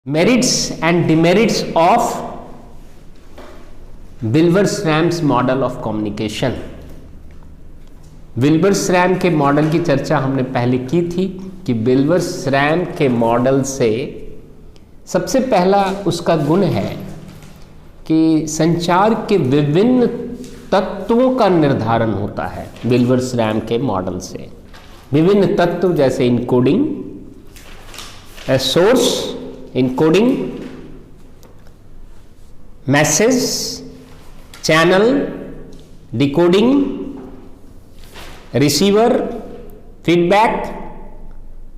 Merits and demerits of Wilbur Schramm's model of communication. Wilbur Schramm के model की चर्चा हमने पहले की थी कि विल्बर-श्रैम के मॉडल से सबसे पहला उसका गुण है कि संचार के विभिन्न तत्वों का निर्धारण होता है। विल्बर-श्रैम के मॉडल से विभिन्न तत्व जैसे encoding, source, encoding, message, channel, decoding, receiver, feedback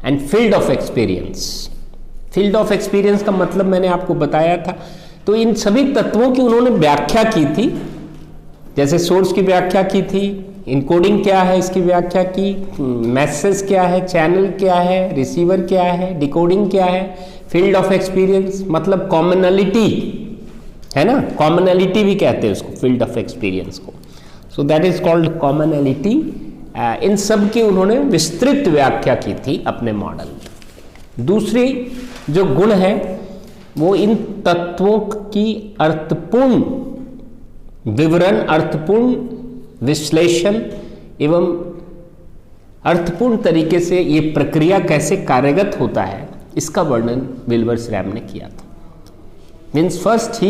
and field of experience. Field of experience का मतलब मैंने आपको बताया था। तो इन सभी तत्वों की उन्होंने व्याख्या की थी। जैसे सोर्स की व्याख्या की थी, इनकोडिंग क्या है इसकी व्याख्या की, मैसेज क्या है, चैनल क्या है, रिसीवर क्या है, डिकोडिंग क्या है, फील्ड ऑफ एक्सपीरियंस मतलब कॉमनलिटी है ना, कॉमनलिटी भी कहते हैं उसको, फील्ड ऑफ एक्सपीरियंस को। So that is called commonality. इन सब की उन्होंने विस्तृत व्याख्या की थी अपने मॉडल में। दूसरी जो गुण है वो इन तत्वों की अर्थपूर्ण विवरण, अर्थपूर्ण विश्लेषण एवं अर्थपूर्ण तरीके से ये प्रक्रिया कैसे कार्यगत होता है इसका वर्णन विल्बर-श्रैम ने किया था। Means first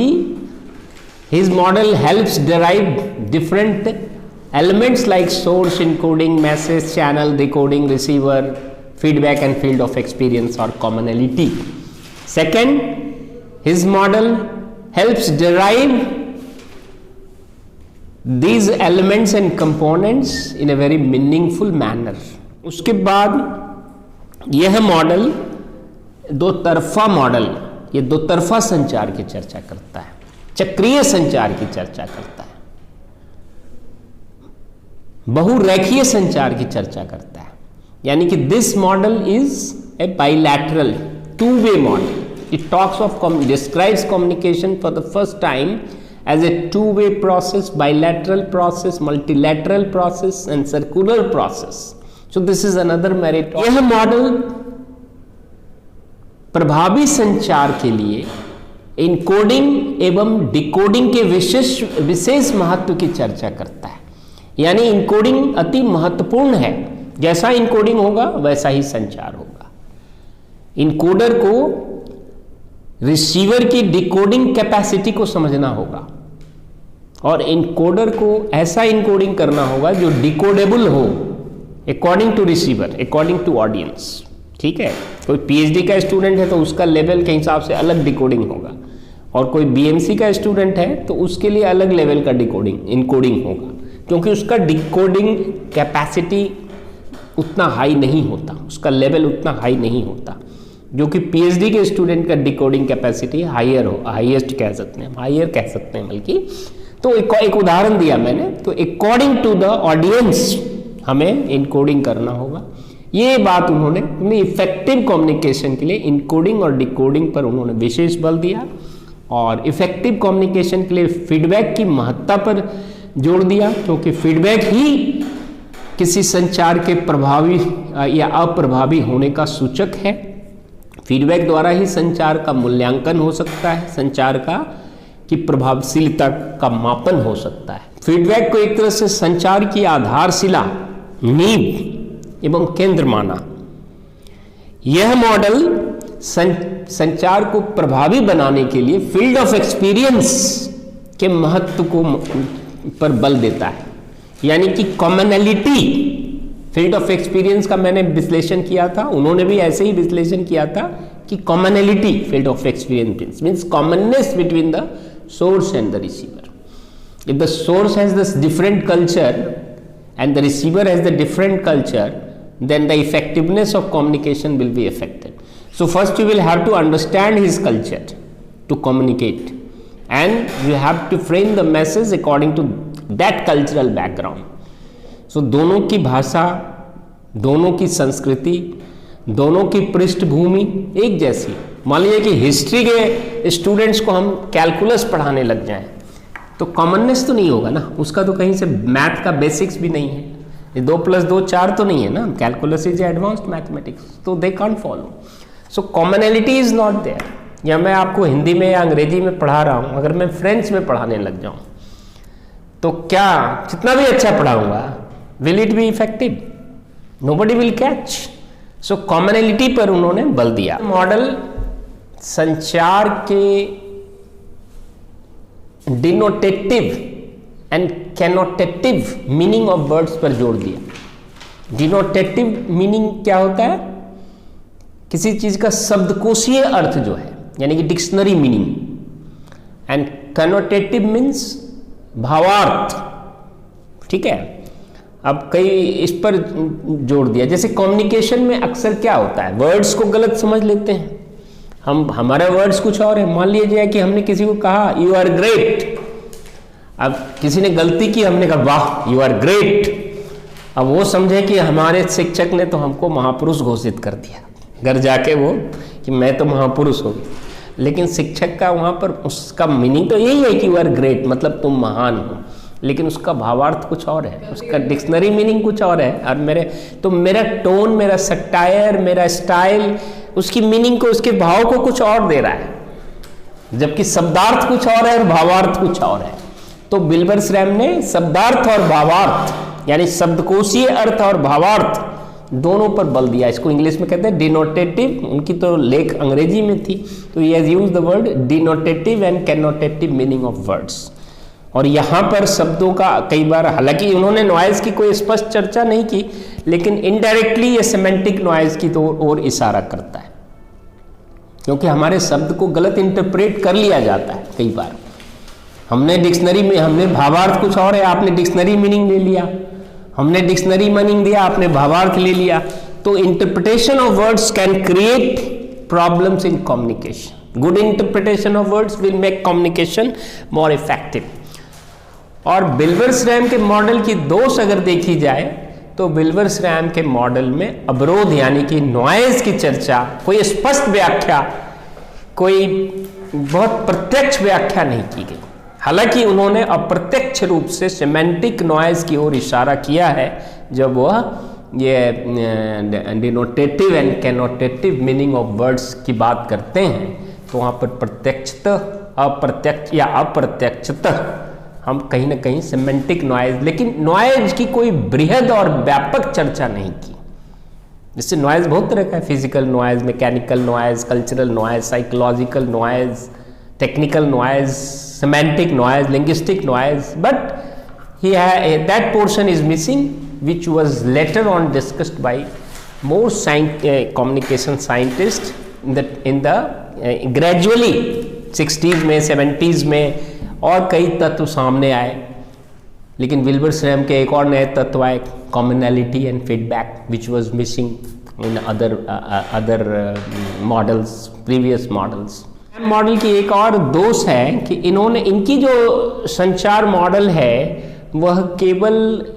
his model helps derive different elements like source, encoding, message, channel, decoding, receiver, feedback and field of experience or commonality. Second, his model helps derive these elements and components in a very meaningful manner. उसके बाद यह model दो तरफा model, ये दो तरफा संचार की चर्चा करता है, चक्रीय संचार की चर्चा करता है, बहुरेखीय संचार की चर्चा करता है। यानी कि this model is a bilateral two way model. It talks of describes communication for the first time as a two way process, bilateral process, multilateral process and circular process. So this is another merit. यह model प्रभावी संचार के लिए encoding एवं decoding के विशेष महत्व की चर्चा करता है। यानी इनकोडिंग अति महत्वपूर्ण है, जैसा इनकोडिंग होगा वैसा ही संचार होगा। इनकोडर को रिसीवर की डिकोडिंग कैपेसिटी को समझना होगा और इनकोडर को ऐसा इनकोडिंग करना होगा जो डिकोडेबल हो according to receiver, according to audience. ठीक है, कोई पीएचडी का स्टूडेंट है तो उसका लेवल के हिसाब से अलग डिकोडिंग होगा, और कोई बीएमसी का स्टूडेंट है तो उसके लिए अलग लेवल का डिकोडिंग इनकोडिंग होगा, क्योंकि उसका डिकोडिंग कैपेसिटी उतना हाई नहीं होता, उसका लेवल उतना हाई नहीं होता। जो कि पीएचडी के स्टूडेंट का डिकोडिंग कैपेसिटी हायर हो, हाईएस्ट कह सकते हैं, हायर कह सकते हैं बल्कि। तो एक उदाहरण दिया मैंने, तो अकॉर्डिंग टू द ऑडियंस हमें इनकोडिंग करना होगा। ये बात उन्होंने इफेक्टिव कम्युनिकेशन के लिए इनकोडिंग और डिकोडिंग पर उन्होंने विशेष बल दिया, और इफेक्टिव कम्युनिकेशन के लिए फीडबैक की महत्ता पर जोर दिया, क्योंकि फीडबैक ही किसी संचार के प्रभावी या अप्रभावी होने का सूचक है। फीडबैक द्वारा ही संचार का मूल्यांकन हो सकता है, संचार का की प्रभावशीलता का मापन हो सकता है। फीडबैक को एक तरह से संचार की आधारशिला, नींव एवं केंद्र माना। यह मॉडल संचार को प्रभावी बनाने के लिए फील्ड ऑफ एक्सपीरियंस के महत्व को पर बल देता है। यानी कि कॉमनलिटी, फील्ड ऑफ एक्सपीरियंस का मैंने विश्लेषण किया था, उन्होंने भी ऐसे ही विश्लेषण किया था कि commonality, field of experience means commonness between the source and the receiver. If the source has the different culture and the receiver has the different culture, then the effectiveness of communication will be affected. So first you will have to understand his culture to communicate, and you have to frame the message according to that cultural background. So दोनों की भाषा, दोनों की संस्कृति, दोनों की पृष्ठभूमि एक जैसी। मान लीजिए कि हिस्ट्री के स्टूडेंट्स को हम कैलकुलस पढ़ाने लग जाएं तो कॉमननेस तो नहीं होगा ना, उसका तो कहीं से मैथ का बेसिक्स भी नहीं है, 2 + 2 4 तो नहीं है ना, कैलकुलस इज एडवांस्ड मैथमेटिक्स, तो they can't follow. So commonality is not there. या मैं आपको हिंदी में या अंग्रेजी में पढ़ा रहा हूँ, अगर मैं फ्रेंच में पढ़ाने लग जाऊँ तो क्या जितना भी अच्छा पढ़ाऊंगा will it be effective? Nobody will catch. So commonality पर उन्होंने बल दिया। मॉडल संचार के denotative and connotative meaning of words पर जोर दिया। डिनोटेटिव मीनिंग क्या होता है? किसी चीज का शब्दकोशीय अर्थ जो है, यानी कि डिक्शनरी मीनिंग। एंड कैनोटेटिव मीन्स भावार्थ। ठीक है, अब कई इस पर जोड़ दिया। जैसे कम्युनिकेशन में अक्सर क्या होता है, वर्ड्स को गलत समझ लेते हैं हम, हमारे वर्ड्स कुछ और है। मान लीजिए कि हमने किसी को कहा यू आर ग्रेट, अब किसी ने गलती की, हमने कहा वाह यू आर ग्रेट। अब वो समझे कि हमारे शिक्षक ने तो हमको महापुरुष घोषित कर दिया, घर जाके वो कि मैं तो महापुरुष हो गया। लेकिन शिक्षक का वहाँ पर उसका मीनिंग तो यही है कि यू आर ग्रेट, मतलब तुम महान हो, लेकिन उसका भावार्थ कुछ और है, उसका डिक्शनरी मीनिंग कुछ और है। और मेरा टोन, मेरा सटायर, मेरा स्टाइल उसकी मीनिंग को, उसके भाव को कुछ और दे रहा है, जबकि शब्दार्थ कुछ और है और भावार्थ कुछ और है। तो विल्बर्सरैम ने शब्दार्थ और भावार्थ यानी शब्दकोशीय अर्थ और भावार्थ दोनों पर बल दिया। इसको इंग्लिश में कहते हैं डिनोटेटिव। उनकी तो लेख अंग्रेजी में थी, तो he has used the word denotative and connotative meaning of words. और यहाँ पर शब्दों का कई बार, हालांकि उन्होंने नॉइज की कोई स्पष्ट चर्चा नहीं की, लेकिन इनडायरेक्टली ये सेमेंटिक नॉइज की तो ओर इशारा करता है, क्योंकि हमारे शब्द को गलत इंटरप्रेट कर लिया जाता है कई बार। हमने डिक्शनरी में, हमने भावार्थ कुछ और है, आपने डिक्शनरी मीनिंग ले लिया, हमने डिक्शनरी मीनिंग दिया, आपने भावार्थ ले लिया। तो interpretation of words can create problems in communication. Good interpretation of words will make communication more effective. और विल्बर्सरैम के मॉडल की दोष अगर देखी जाए तो विल्बर्सरैम के मॉडल में अवरोध यानी कि नॉइज की चर्चा, कोई स्पष्ट व्याख्या, कोई बहुत प्रत्यक्ष व्याख्या नहीं की गई। हालांकि उन्होंने अप्रत्यक्ष रूप से सेमेंटिक नॉइज की ओर इशारा किया है जब वह ये denotative and connotative meaning of words की बात करते हैं, तो वहाँ पर प्रत्यक्षतः, अप्रत्यक्ष या अप्रत्यक्षतः हम कहीं ना कहीं सेमेंटिक नॉइज, लेकिन नॉइज की कोई बृहद और व्यापक चर्चा नहीं की। जिससे नॉइज बहुत तरह का है, physical noise, mechanical noise, cultural noise, psychological noise, technical noise, semantic noise, linguistic noise, but that portion is missing, which was later on discussed by more communication scientists in the gradually 60s में, 70s में, और कई तत्व सामने आए। लेकिन विल्बर्सरैम के एक और नए तत्व आए, commonality and feedback, which was missing in other models, previous models। Model की एक और दोष है कि इनकी जो संचार मॉडल है वह केवल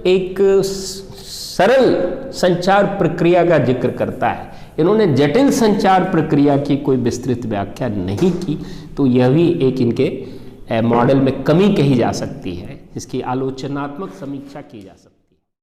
एक सरल संचार प्रक्रिया का जिक्र करता है। इन्होंने जटिल संचार प्रक्रिया की कोई विस्तृत व्याख्या नहीं की, तो यह भी एक इनके मॉडल में कमी कही जा सकती है, इसकी आलोचनात्मक समीक्षा की जा सकती है।